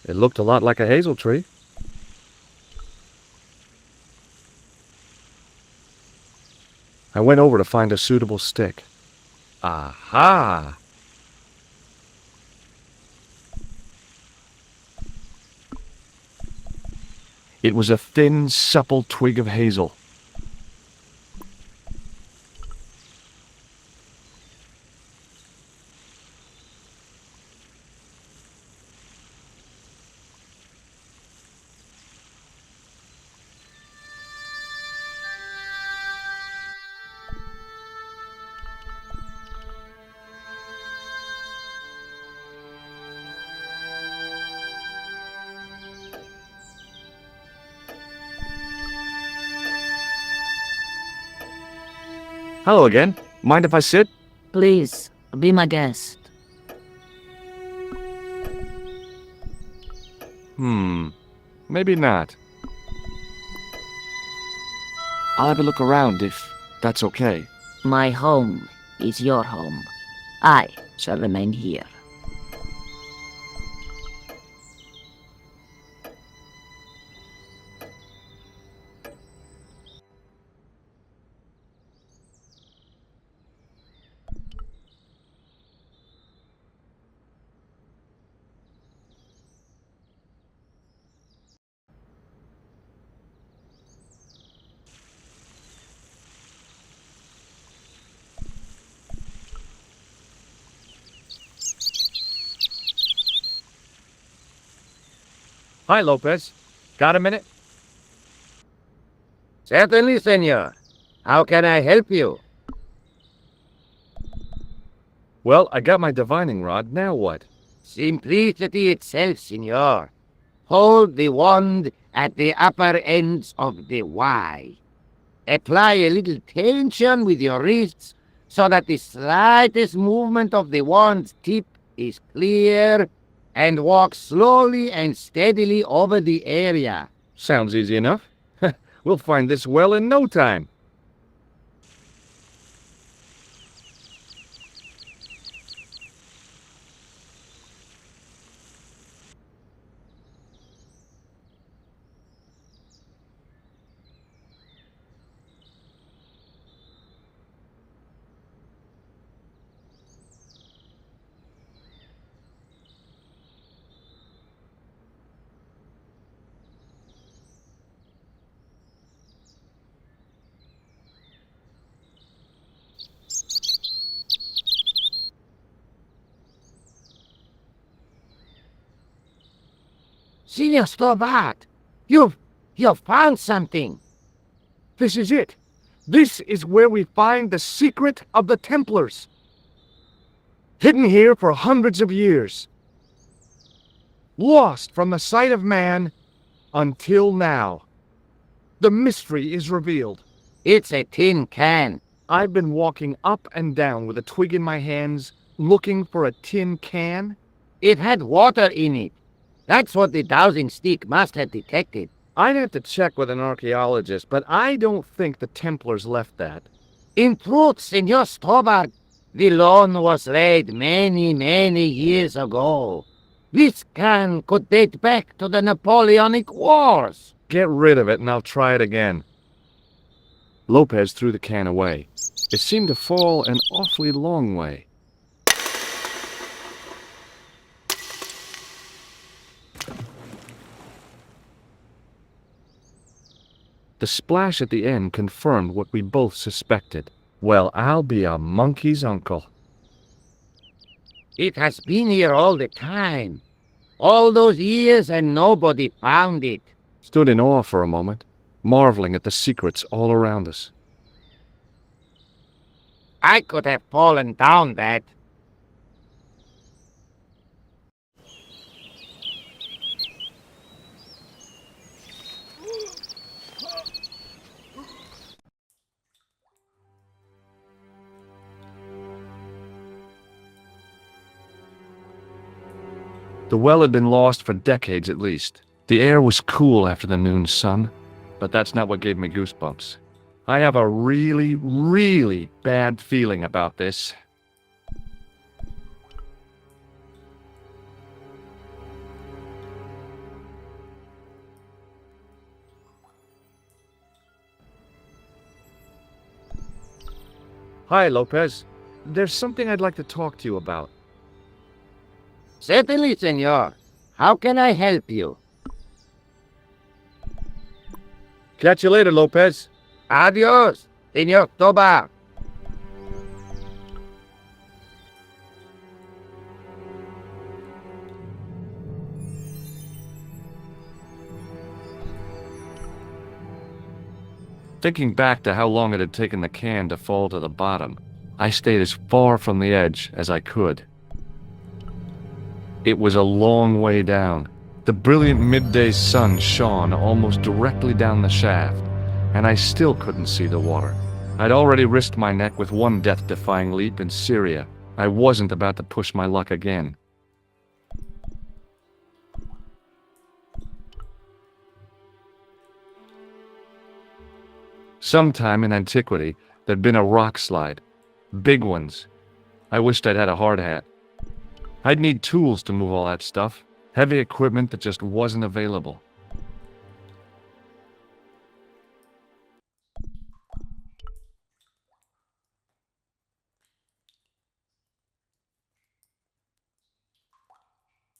It looked a lot like a hazel tree. I went over to find a suitable stick. Aha! It was a thin, supple twig of hazel. Hello again. Mind if I sit? Please, be my guest. Maybe not. I'll have a look around if that's okay. My home is your home. I shall remain here. Hi, Lopez. Got a minute? Certainly, senor. How can I help you? Well, I got my divining rod. Now what? Simplicity itself, senor. Hold the wand at the upper ends of the Y. Apply a little tension with your wrists so that the slightest movement of the wand's tip is clear, and walk slowly and steadily over the area. Sounds easy enough. We'll find this well in no time. Senor Stobart, you've found something. This is it. This is where we find the secret of the Templars. Hidden here for hundreds of years. Lost from the sight of man until now. The mystery is revealed. It's a tin can. I've been walking up and down with a twig in my hands, looking for a tin can. It had water in it. That's what the dowsing stick must have detected. I'd have to check with an archaeologist, but I don't think the Templars left that. In truth, Senor Stobart, the loan was laid many, many years ago. This can could date back to the Napoleonic Wars. Get rid of it and I'll try it again. Lopez threw the can away. It seemed to fall an awfully long way. The splash at the end confirmed what we both suspected. Well, I'll be a monkey's uncle. It has been here all the time. All those years and nobody found it. Stood in awe for a moment, marveling at the secrets all around us. I could have fallen down that. The well had been lost for decades at least. The air was cool after the noon sun, but that's not what gave me goosebumps. I have a really, really bad feeling about this. Hi, Lopez. There's something I'd like to talk to you about. Certainly, senor. How can I help you? Catch you later, Lopez. Adios, senor Tobar. Thinking back to how long it had taken the can to fall to the bottom, I stayed as far from the edge as I could. It was a long way down. The brilliant midday sun shone almost directly down the shaft, and I still couldn't see the water. I'd already risked my neck with one death-defying leap in Syria. I wasn't about to push my luck again. Sometime in antiquity, there'd been a rock slide. Big ones. I wished I'd had a hard hat. I'd need tools to move all that stuff. Heavy equipment that just wasn't available.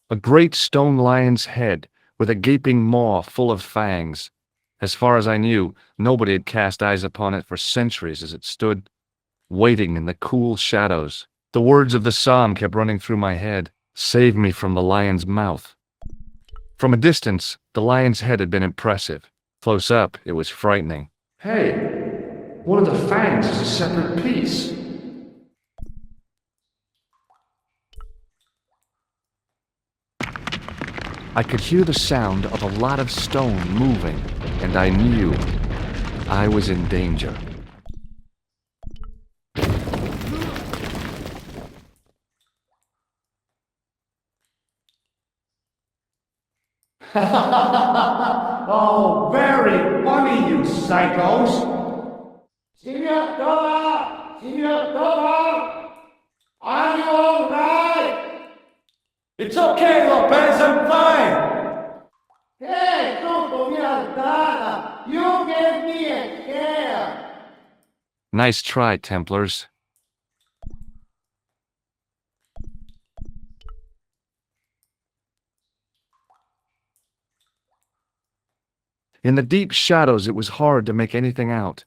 A great stone lion's head with a gaping maw full of fangs. As far as I knew, nobody had cast eyes upon it for centuries as it stood, waiting in the cool shadows. The words of the psalm kept running through my head. Save me from the lion's mouth. From a distance, the lion's head had been impressive. Close up, it was frightening. Hey, one of the fangs is a separate piece. I could hear the sound of a lot of stone moving, and I knew I was in danger. Oh, very funny, you psychos! Senor Tobar! Senor Tobar! Are you all right? It's okay, Lopez, I'm fine! Hey, don't be a You gave me a scare! Nice try, Templars. In the deep shadows, it was hard to make anything out.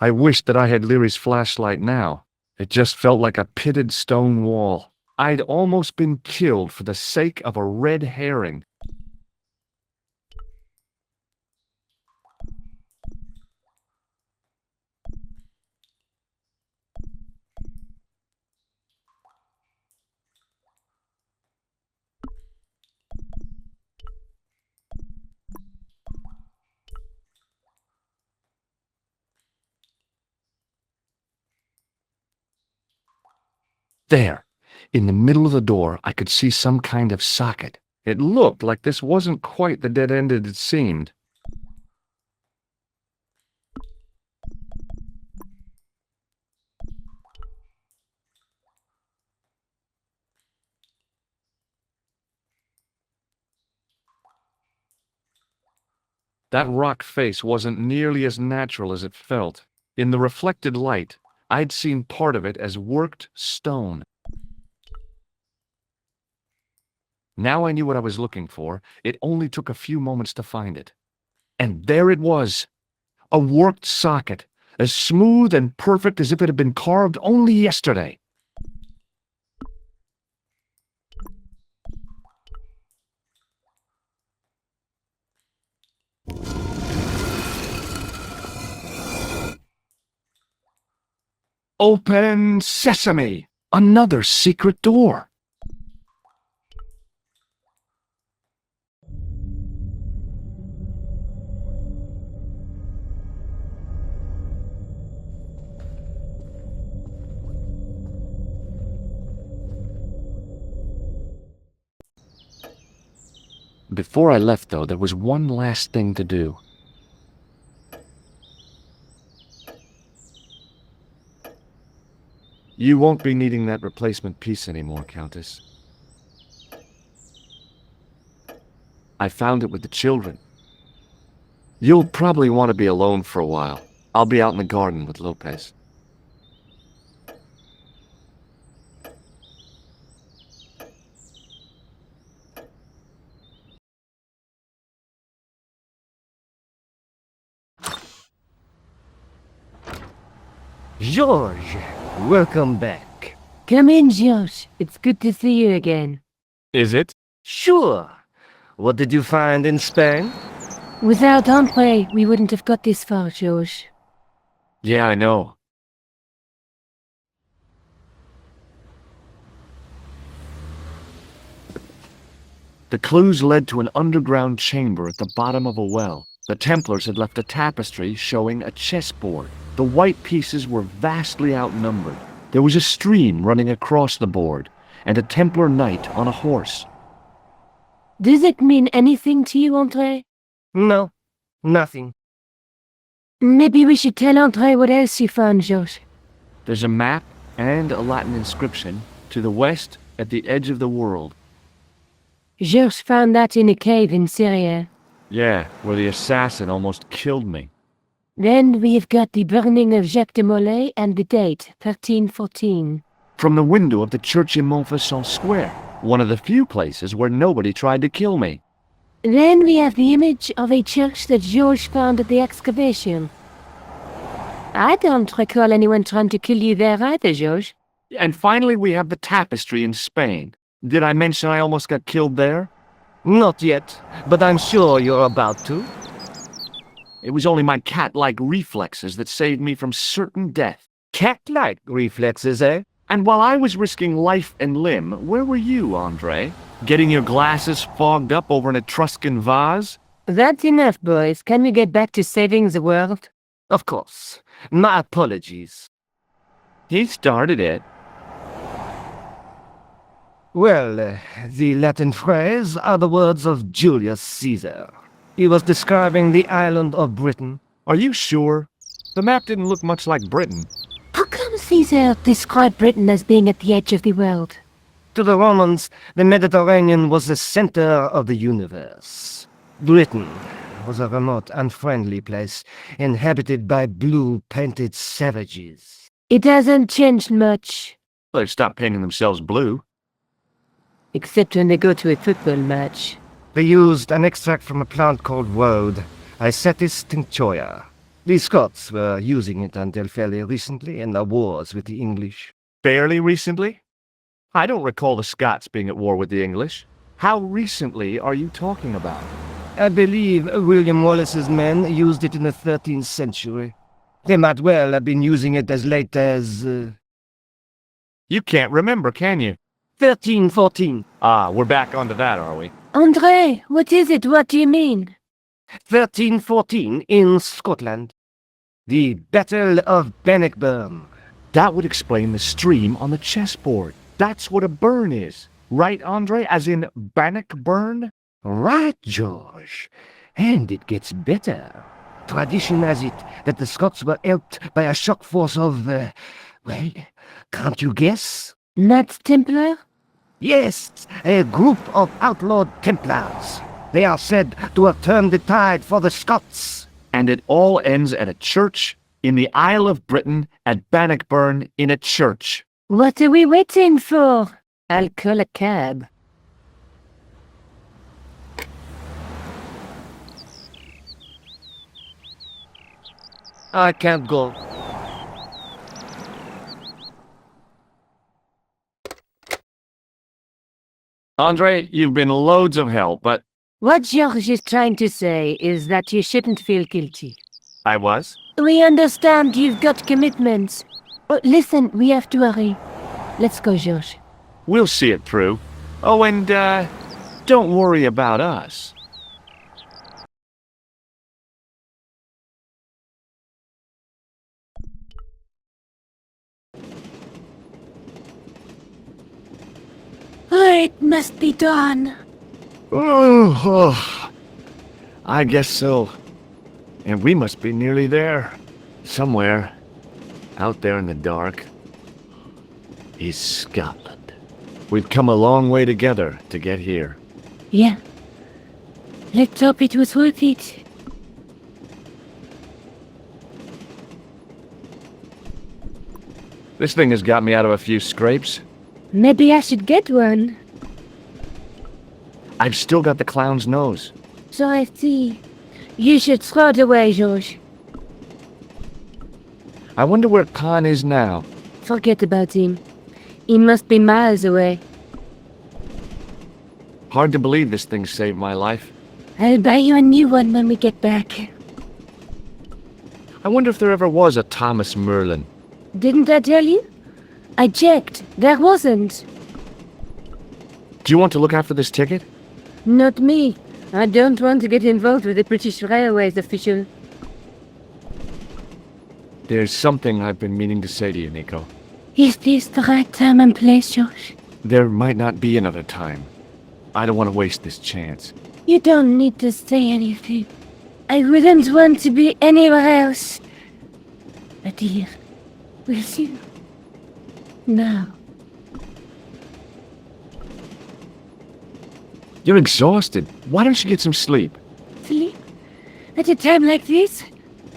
I wished that I had Leary's flashlight now. It just felt like a pitted stone wall. I'd almost been killed for the sake of a red herring. There, in the middle of the door, I could see some kind of socket. It looked like this wasn't quite the dead end it had seemed. That rock face wasn't nearly as natural as it felt. In the reflected light, I'd seen part of it as worked stone. Now I knew what I was looking for. It only took a few moments to find it. And there it was. A worked socket, as smooth and perfect as if it had been carved only yesterday. Open sesame! Another secret door. Before I left, though, there was one last thing to do. You won't be needing that replacement piece anymore, Countess. I found it with the children. You'll probably want to be alone for a while. I'll be out in the garden with Lopez. George, welcome back. Come in, George. It's good to see you again. Is it? Sure. What did you find in Spain? Without Andre, we wouldn't have got this far, George. Yeah, I know. The clues led to an underground chamber at the bottom of a well. The Templars had left a tapestry showing a chessboard. The white pieces were vastly outnumbered. There was a stream running across the board, and a Templar knight on a horse. Does it mean anything to you, Andre? No, nothing. Maybe we should tell Andre what else you found, George. There's a map and a Latin inscription to the west at the edge of the world. George found that in a cave in Syria. Yeah, where the assassin almost killed me. Then we've got the burning of Jacques de Molay and the date, 1314. From the window of the church in Montfaucon Square, one of the few places where nobody tried to kill me. Then we have the image of a church that George found at the excavation. I don't recall anyone trying to kill you there either, George. And finally we have the tapestry in Spain. Did I mention I almost got killed there? Not yet, but I'm sure you're about to. It was only my cat-like reflexes that saved me from certain death. Cat-like reflexes, eh? And while I was risking life and limb, where were you, Andre? Getting your glasses fogged up over an Etruscan vase? That's enough, boys. Can we get back to saving the world? Of course. My apologies. He started it. Well, the Latin phrase are the words of Julius Caesar. He was describing the island of Britain. Are you sure? The map didn't look much like Britain. How come Caesar described Britain as being at the edge of the world? To the Romans, the Mediterranean was the center of the universe. Britain was a remote, unfriendly place, inhabited by blue-painted savages. It hasn't changed much. They've stopped painting themselves blue. Except when they go to a football match. They used an extract from a plant called woad, Icetis tinctoria. The Scots were using it until fairly recently in their wars with the English. Fairly recently? I don't recall the Scots being at war with the English. How recently are you talking about? I believe William Wallace's men used it in the 13th century. They might well have been using it as late as... You can't remember, can you? 1314. Ah, we're back onto that, are we? Andre, what is it? What do you mean? 1314 in Scotland. The Battle of Bannockburn. That would explain the stream on the chessboard. That's what a burn is. Right, Andre? As in Bannockburn? Right, George. And it gets better. Tradition has it that the Scots were helped by a shock force of, well, can't you guess? Knights Templar? Yes, a group of outlawed Templars. They are said to have turned the tide for the Scots. And it all ends at a church in the Isle of Britain at Bannockburn in a church. What are we waiting for? I'll call a cab. I can't go. Andre, you've been loads of help, but What George is trying to say is that you shouldn't feel guilty. I was? We understand you've got commitments. But listen, we have to hurry. Let's go, George. We'll see it through. Oh, and, don't worry about us. It must be done. Oh, I guess so. And we must be nearly there. Somewhere, out there in the dark, is Scotland. We've come a long way together to get here. Yeah. Let's hope it was worth it. This thing has got me out of a few scrapes. Maybe I should get one. I've still got the clown's nose. So I see. You should throw it away, George. I wonder where Khan is now. Forget about him. He must be miles away. Hard to believe this thing saved my life. I'll buy you a new one when we get back. I wonder if there ever was a Thomas Merlin. Didn't I tell you? I checked. There wasn't. Do you want to look after this ticket? Not me. I don't want to get involved with the British Railways official. There's something I've been meaning to say to you, Nico. Is this the right time and place, Josh? There might not be another time. I don't want to waste this chance. You don't need to say anything. I wouldn't want to be anywhere else. But here, with you. Now. You're exhausted. Why don't you get some sleep? Sleep? At a time like this?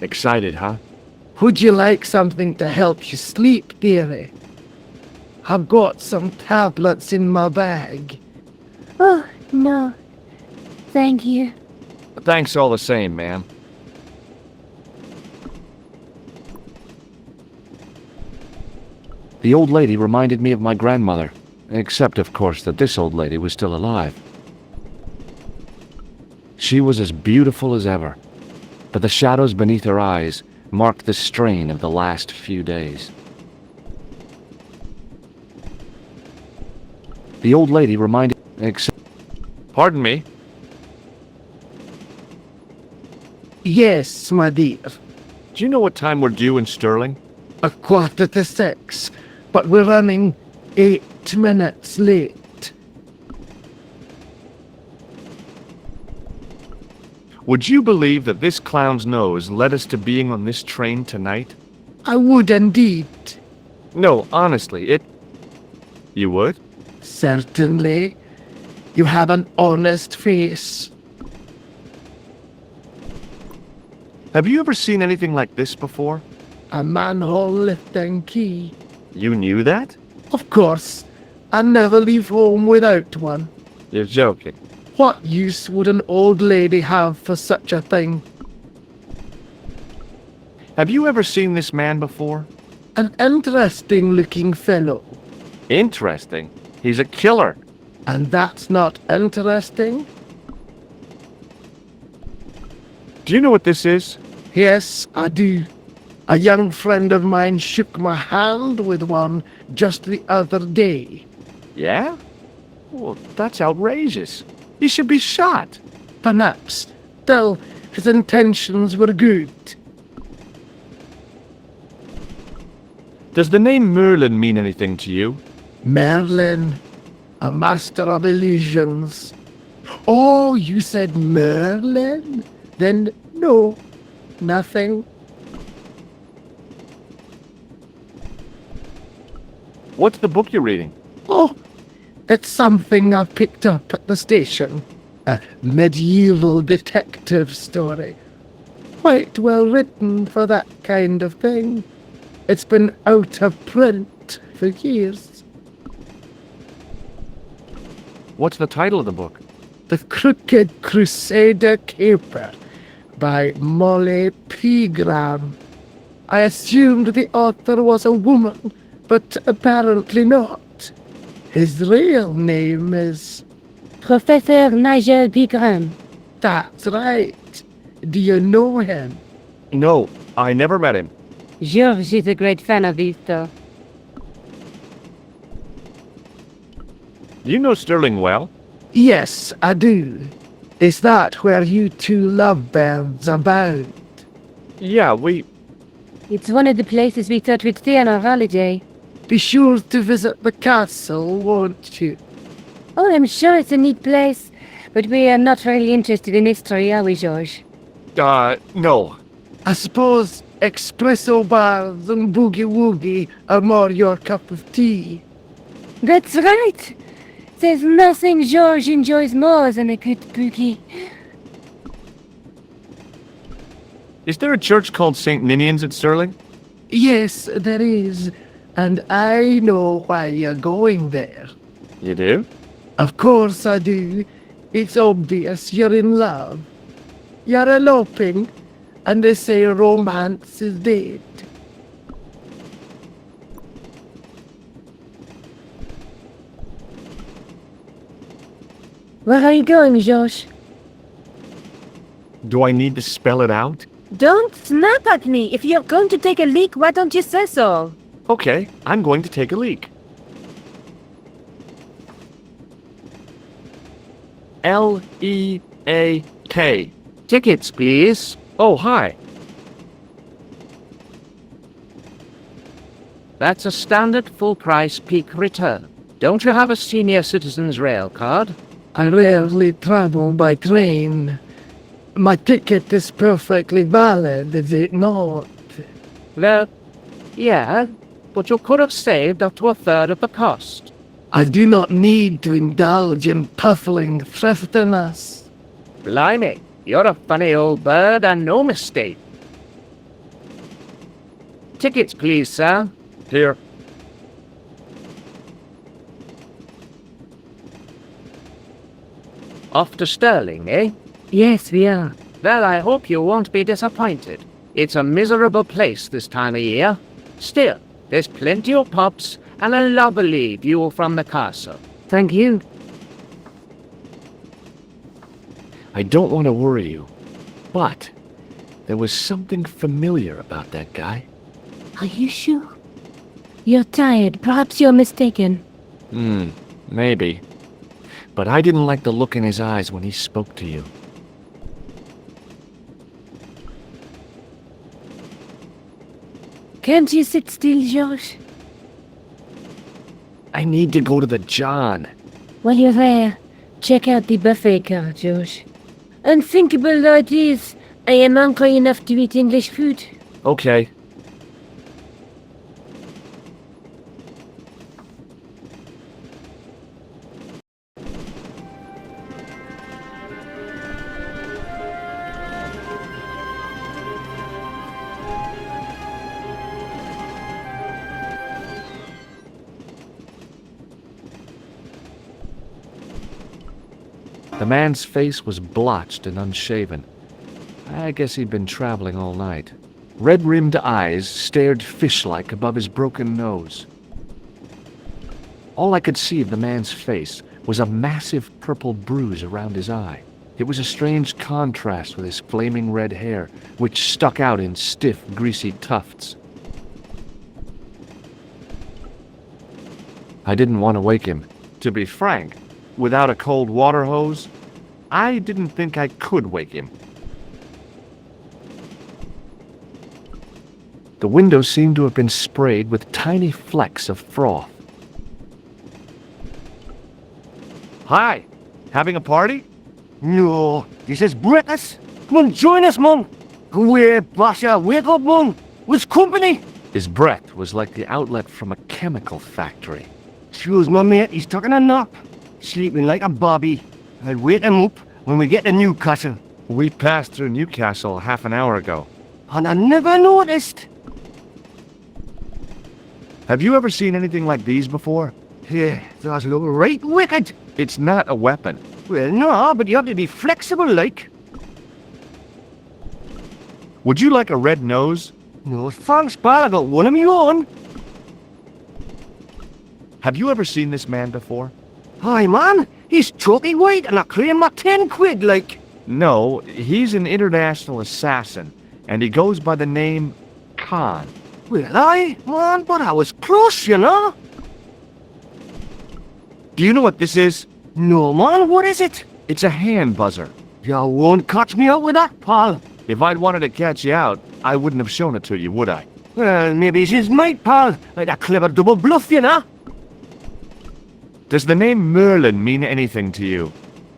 Excited, huh? Would you like something to help you sleep, dearie? I've got some tablets in my bag. Oh, no. Thank you. Thanks all the same, ma'am. The old lady reminded me of my grandmother, except, of course, that this old lady was still alive. She was as beautiful as ever, but the shadows beneath her eyes marked the strain of the last few days. The old lady reminded... Pardon me? Yes, my dear. Do you know what time we're due in Stirling? 6:15, but we're running 8 minutes late. Would you believe that this clown's nose led us to being on this train tonight? I would indeed. No, honestly, it... You would? Certainly. You have an honest face. Have you ever seen anything like this before? A manhole lifting key. You knew that? Of course. I never leave home without one. You're joking. What use would an old lady have for such a thing? Have you ever seen this man before? An interesting looking fellow. Interesting. He's a killer. And that's not interesting? Do you know what this is? Yes, I do. A young friend of mine shook my hand with one just the other day. Yeah? Well, that's outrageous. He should be shot. Perhaps. Still, his intentions were good. Does the name Merlin mean anything to you? Merlin, a master of illusions. Oh, you said Merlin? Then no, nothing. What's the book you're reading? Oh, it's something I picked up at the station. A medieval detective story. Quite well written for that kind of thing. It's been out of print for years. What's the title of the book? The Crooked Crusader Caper by Molly Pegram. I assumed the author was a woman, but apparently not. His real name is... Professor Nigel Pegram. That's right. Do you know him? No, I never met him. George is a great fan of these, though. Do you know Stirling well? Yes, I do. Is that where you two lovebirds abound? Yeah, It's one of the places we thought we'd stay on our holiday. Be sure to visit the castle, won't you? Oh, I'm sure it's a neat place, but we are not really interested in history, are we, George? No. I suppose espresso bars and boogie-woogie are more your cup of tea. That's right! There's nothing George enjoys more than a good boogie. Is there a church called St. Ninian's at Stirling? Yes, there is. And I know why you're going there. You do? Of course I do. It's obvious you're in love. You're eloping, and they say romance is dead. Where are you going, Josh? Do I need to spell it out? Don't snap at me. If you're going to take a leak, why don't you say so? Okay, I'm going to take a leak. L-E-A-K. Tickets, please. Oh, hi. That's a standard full-price peak return. Don't you have a senior citizen's rail card? I rarely travel by train. My ticket is perfectly valid, is it not? Well, yeah, but you could have saved up to a third of the cost. I do not need to indulge in puffling thriftiness. Blimey, you're a funny old bird and no mistake. Tickets, please, sir. Here. Off to Stirling, eh? Yes, we are. Well, I hope you won't be disappointed. It's a miserable place this time of year. Still, there's plenty of pubs and a lovely view from the castle. Thank you. I don't want to worry you, but there was something familiar about that guy. Are you sure? You're tired. Perhaps you're mistaken. Maybe. But I didn't like the look in his eyes when he spoke to you. Can't you sit still, George? I need to go to the John. While you're there, check out the buffet car, George. Unthinkable though it is, I am hungry enough to eat English food. Okay. The man's face was blotched and unshaven. I guess he'd been traveling all night. Red-rimmed eyes stared fish-like above his broken nose. All I could see of the man's face was a massive purple bruise around his eye. It was a strange contrast with his flaming red hair, which stuck out in stiff, greasy tufts. I didn't want to wake him. To be frank, without a cold water hose, I didn't think I could wake him. The window seemed to have been sprayed with tiny flecks of froth. Hi! Having a party? No, this is British. Come on, join us, man. Go away, Basha. Wake up, man. With company. His breath was like the outlet from a chemical factory. Excuse my mate, he's taking a nap. Sleeping like a bobby. I'll wake him up when we get to Newcastle. We passed through Newcastle half an hour ago. And I never noticed. Have you ever seen anything like these before? Yeah, those look right wicked. It's not a weapon. Well, no, but you have to be flexible, like. Would you like a red nose? No thanks, pal. I got one of my own. Have you ever seen this man before? Hi, man. He's chalky white and I claim my 10 quid, like. No, he's an international assassin, and he goes by the name Khan. Well, man, but I was close, you know. Do you know what this is? No, man, what is it? It's a hand buzzer. You won't catch me out with that, pal. If I'd wanted to catch you out, I wouldn't have shown it to you, would I? Well, maybe it's his mate, pal. Like a clever double bluff, you know. Does the name Merlin mean anything to you?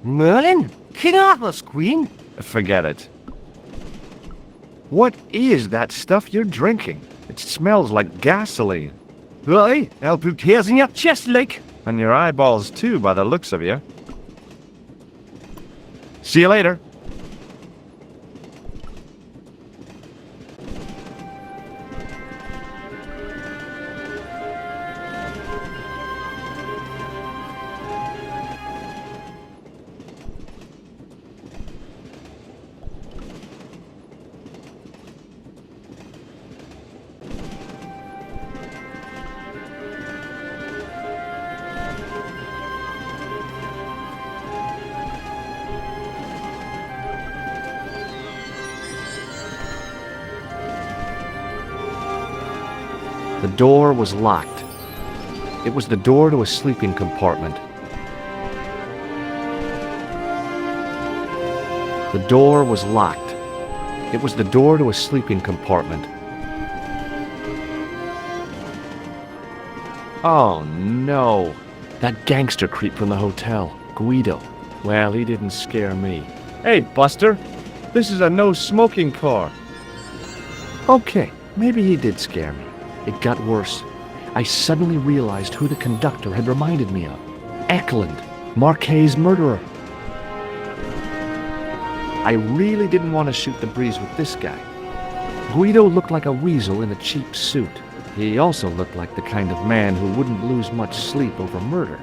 Merlin? King Arthur's queen? Forget it. What is that stuff you're drinking? It smells like gasoline. Right, I'll put hairs in your chest, like. And your eyeballs too, by the looks of you. See you later. The door was locked. It was the door to a sleeping compartment. The door was locked. It was the door to a sleeping compartment. Oh no! That gangster creep from the hotel, Guido. Well, he didn't scare me. Hey, Buster! This is a no-smoking car. Okay, maybe he did scare me. It got worse. I suddenly realized who the conductor had reminded me of. Eklund, Marquet's murderer. I really didn't want to shoot the breeze with this guy. Guido looked like a weasel in a cheap suit. He also looked like the kind of man who wouldn't lose much sleep over murder.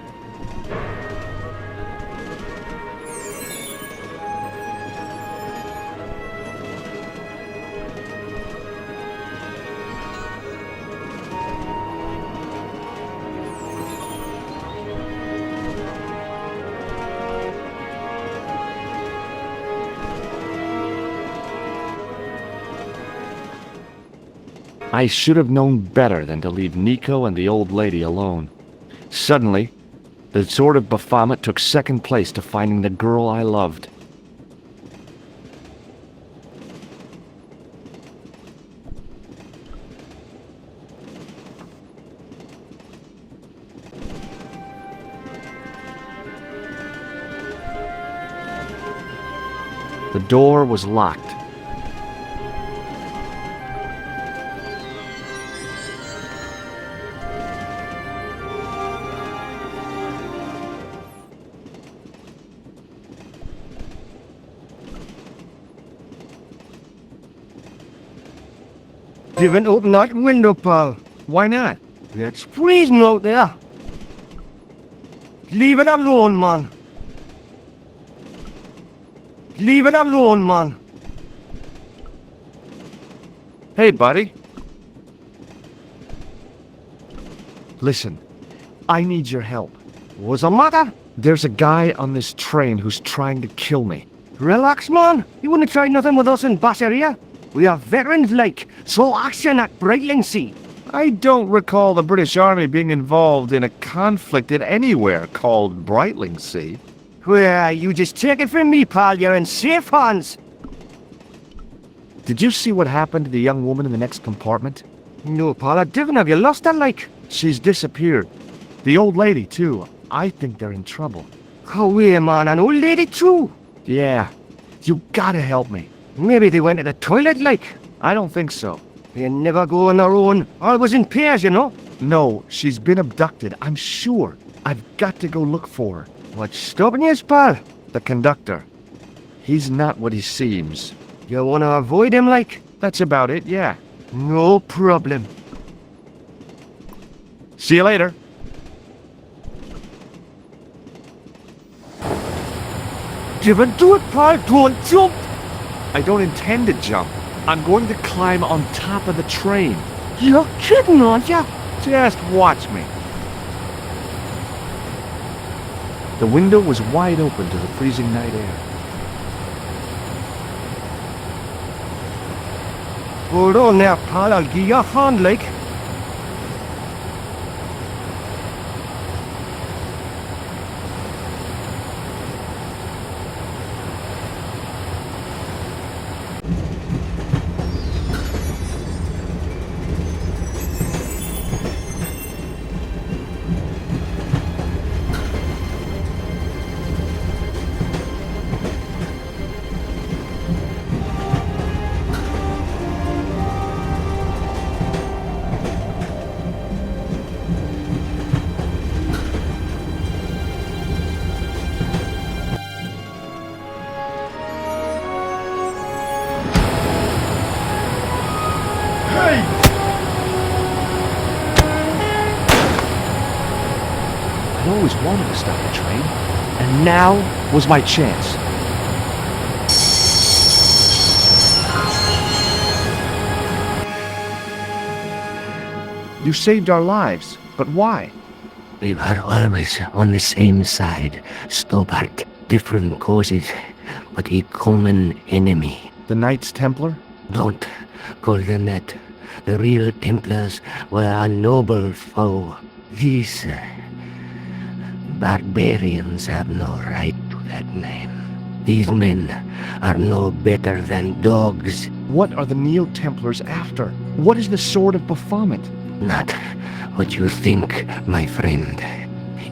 I should have known better than to leave Nico and the old lady alone. Suddenly, the sword of Baphomet took second place to finding the girl I loved. The door was locked. Didn't open that window, pal. Why not? It's freezing out there. Leave it alone, man. Leave it alone, man. Hey, buddy. Listen, I need your help. What's the matter? There's a guy on this train who's trying to kill me. Relax, man. You wouldn't try nothing with us in Basseria. We are veterans like, so action at Brightlingsea. I don't recall the British Army being involved in a conflict in anywhere called Brightlingsea. Well, you just take it from me, pal. You're in safe hands. Did you see what happened to the young woman in the next compartment? No, pal, I didn't. Have you lost her, like? She's disappeared. The old lady, too. I think they're in trouble. Oh, wait, man. An old lady, too. Yeah. You gotta help me. Maybe they went to the toilet, like. I don't think so. They never go on their own. Always in pairs, you know. No, she's been abducted, I'm sure. I've got to go look for her. What's stopping you, pal? The conductor. He's not what he seems. You want to avoid him, like? That's about it, yeah. No problem. See you later. Don't do it, pal. Don't jump. I don't intend to jump. I'm going to climb on top of the train. You're kidding, aren't you? Just watch me. The window was wide open to the freezing night air. Hold on there, pal. I'll give you a hand, like. I always wanted to stop the train, and now was my chance. You saved our lives, but why? We were always on the same side, stubborn, different causes, but a common enemy. The Knights Templar? Don't call them that. The real Templars were a noble foe. These barbarians have no right to that name. These men are no better than dogs. What are the Neo Templars after? What is the Sword of Baphomet? Not what you think, my friend.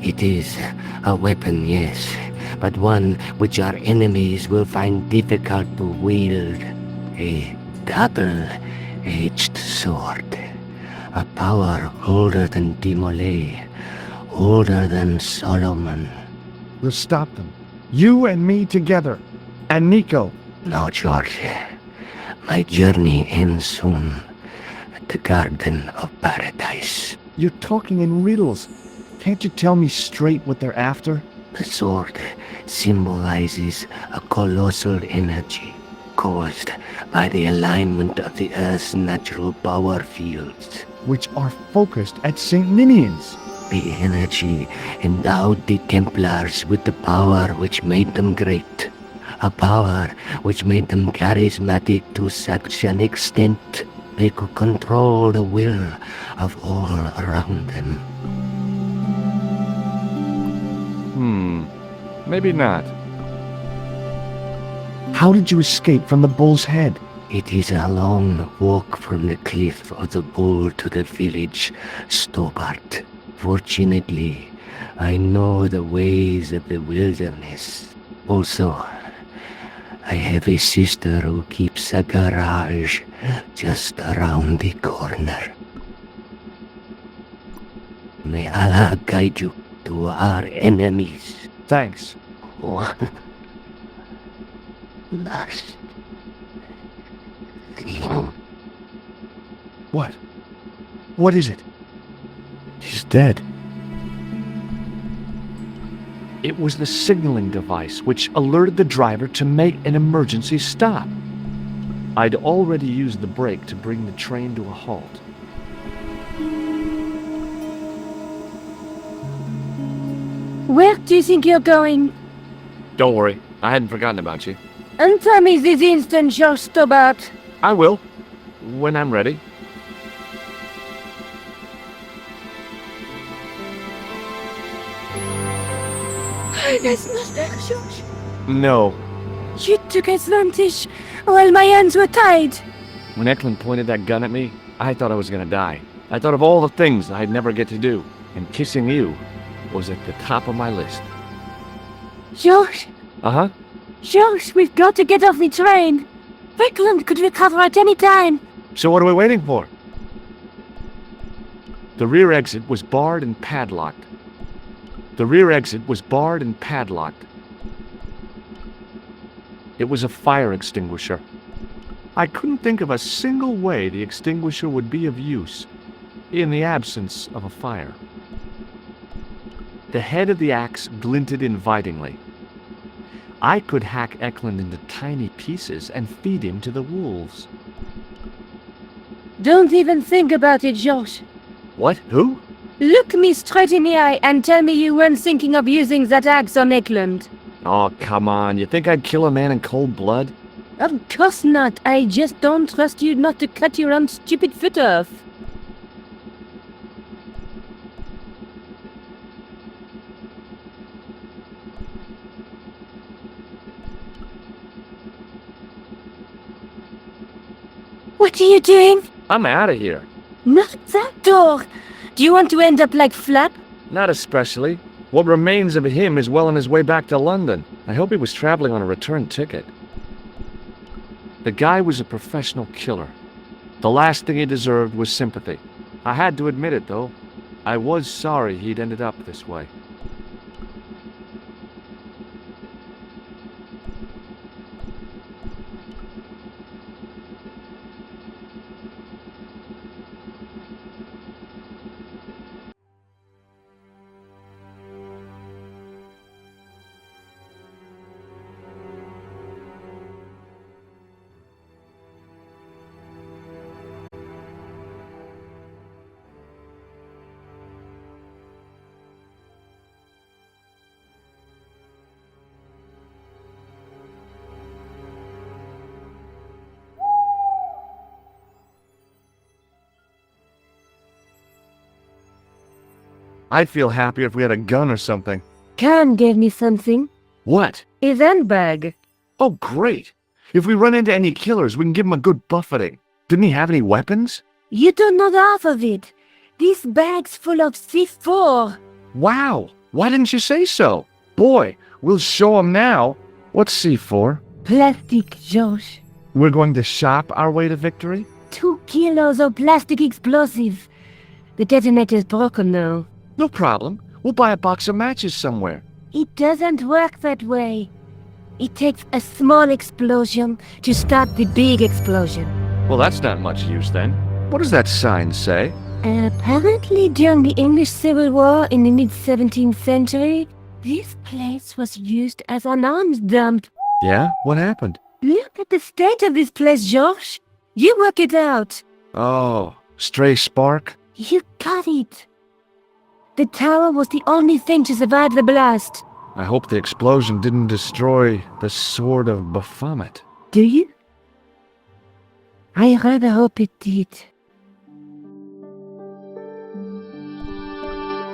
It is a weapon, yes, but one which our enemies will find difficult to wield. A double-edged sword. A power older than Dimolay, older than Solomon. We'll stop them. You and me together. And Nico. No, George. My journey ends soon at the Garden of Paradise. You're talking in riddles. Can't you tell me straight what they're after? The sword symbolizes a colossal energy caused by the alignment of the Earth's natural power fields. Which are focused at St. Ninian's. The energy endowed the Templars with the power which made them great. A power which made them charismatic to such an extent they could control the will of all around them. Maybe not. How did you escape from the Bull's Head? It is a long walk from the cliff of the Bull to the village Stobart. Fortunately, I know the ways of the wilderness. Also, I have a sister who keeps a garage just around the corner. May Allah guide you to our enemies. Thanks. One last thing. What? What is it? He's dead. It was the signaling device which alerted the driver to make an emergency stop. I'd already used the brake to bring the train to a halt. Where do you think you're going? Don't worry, I hadn't forgotten about you. And tell me this instant, George Stobart. I will, when I'm ready. That's not there, George. No. You took advantage while my hands were tied. When Eklund pointed that gun at me, I thought I was gonna die. I thought of all the things I'd never get to do, and kissing you was at the top of my list. George, Uh-huh. George, we've got to get off the train. Eklund could recover at any time. So what are we waiting for? The rear exit was barred and padlocked. The rear exit was barred and padlocked. It was a fire extinguisher. I couldn't think of a single way the extinguisher would be of use in the absence of a fire. The head of the axe glinted invitingly. I could hack Eklund into tiny pieces and feed him to the wolves. Don't even think about it, George. What? Who? Look me straight in the eye and tell me you weren't thinking of using that axe on Eklund. Oh, come on. You think I'd kill a man in cold blood? Of course not. I just don't trust you not to cut your own stupid foot off. What are you doing? I'm out of here. Not that door. Do you want to end up like Flap? Not especially. What remains of him is well on his way back to London. I hope he was traveling on a return ticket. The guy was a professional killer. The last thing he deserved was sympathy. I had to admit it, though. I was sorry he'd ended up this way. I'd feel happier if we had a gun or something. Khan gave me something. What? A handbag. Oh, great. If we run into any killers, we can give them a good buffeting. Didn't he have any weapons? You don't know the half of it. This bag's full of C4. Wow. Why didn't you say so? Boy, we'll show him now. What's C4? Plastic, George. We're going to shop our way to victory? 2 kilos of plastic explosive. The detonator's broken now. No problem. We'll buy a box of matches somewhere. It doesn't work that way. It takes a small explosion to start the big explosion. Well, that's not much use then. What does that sign say? Apparently, during the English Civil War in the mid-17th century, this place was used as an arms dump. Yeah? What happened? Look at the state of this place, George. You work it out. Oh, stray spark? You got it. The tower was the only thing to survive the blast. I hope the explosion didn't destroy the Sword of Baphomet. Do you? I rather hope it did.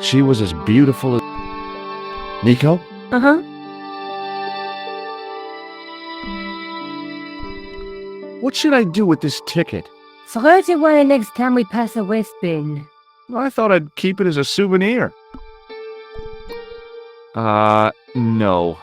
She was as beautiful as... Nico? Uh-huh. What should I do with this ticket? Throw it away next time we pass a West Bin. I thought I'd keep it as a souvenir. No.